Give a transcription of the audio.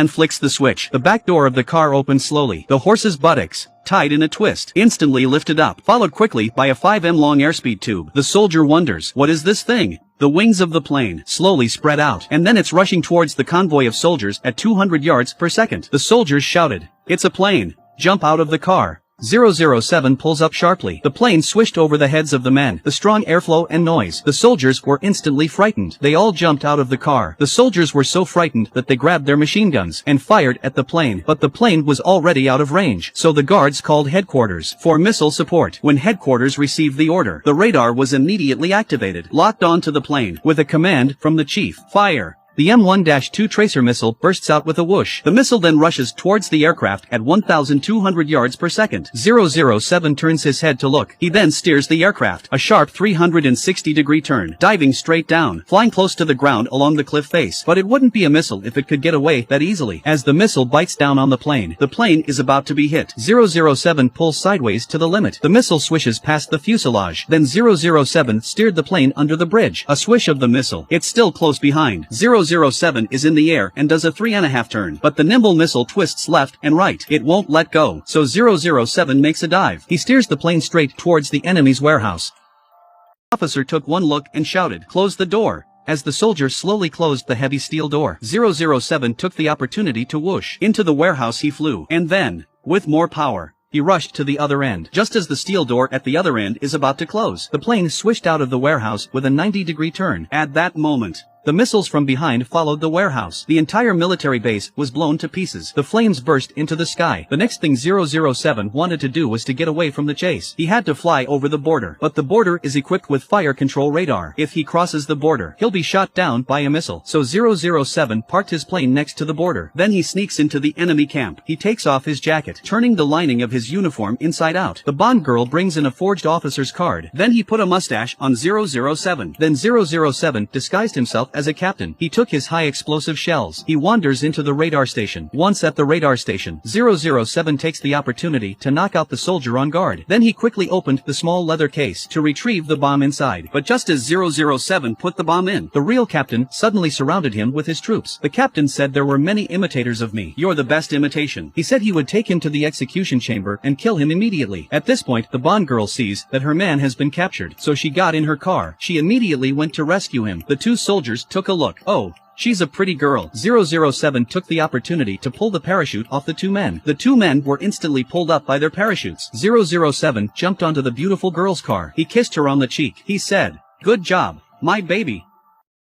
and flicks the switch. The back door of the car opens slowly. The horse's buttocks, tied in a twist, instantly lifted up, followed quickly by a 5 m long airspeed tube. The soldier wonders, what is this thing? The wings of the plane slowly spread out, and then it's rushing towards the convoy of soldiers at 200 yards per second. The soldiers shouted, "It's a plane! Jump out of the car!" 007 pulls up sharply. The plane swished over the heads of the men. The strong airflow and noise. The soldiers were instantly frightened. They all jumped out of the car. The soldiers were so frightened that they grabbed their machine guns and fired at the plane. But the plane was already out of range. So the guards called headquarters for missile support. When headquarters received the order, the radar was immediately activated, locked onto the plane, with a command from the chief. Fire! The M1-2 tracer missile bursts out with a whoosh. The missile then rushes towards the aircraft at 1,200 yards per second. 007 turns his head to look. He then steers the aircraft, a sharp 360-degree turn, diving straight down, flying close to the ground along the cliff face. But it wouldn't be a missile if it could get away that easily. As the missile bites down on the plane is about to be hit. 007 pulls sideways to the limit. The missile swishes past the fuselage. Then 007 steered the plane under the bridge. A swish of the missile. It's still close behind. 007 is in the air and does a 3.5 turn, but the nimble missile twists left and right. It won't let go, so 007 makes a dive. He steers the plane straight towards the enemy's warehouse. The officer took one look and shouted, "Close the door." As the soldier slowly closed the heavy steel door, 007 took the opportunity to whoosh. Into the warehouse he flew, and then, with more power, he rushed to the other end. Just as the steel door at the other end is about to close, the plane swished out of the warehouse with a 90-degree turn. At that moment, the missiles from behind followed the warehouse. The entire military base was blown to pieces. The flames burst into the sky. The next thing 007 wanted to do was to get away from the chase. He had to fly over the border. But the border is equipped with fire control radar. If he crosses the border, he'll be shot down by a missile. So 007 parked his plane next to the border. Then he sneaks into the enemy camp. He takes off his jacket, turning the lining of his uniform inside out. The Bond girl brings in a forged officer's card. Then he put a mustache on 007. Then 007 disguised himself as a captain. He took his high-explosive shells. He wanders into the radar station. Once at the radar station, 007 takes the opportunity to knock out the soldier on guard. Then he quickly opened the small leather case to retrieve the bomb inside. But just as 007 put the bomb in, the real captain suddenly surrounded him with his troops. The captain said, "There were many imitators of me. You're the best imitation." He said he would take him to the execution chamber and kill him immediately. At this point, the Bond girl sees that her man has been captured, so she got in her car. She immediately went to rescue him. The two soldiers took a look. Oh, she's a pretty girl. 007 took the opportunity to pull the parachute off the two men. The two men were instantly pulled up by their parachutes. 007 jumped onto the beautiful girl's car. He kissed her on the cheek. He said, "Good job, my baby."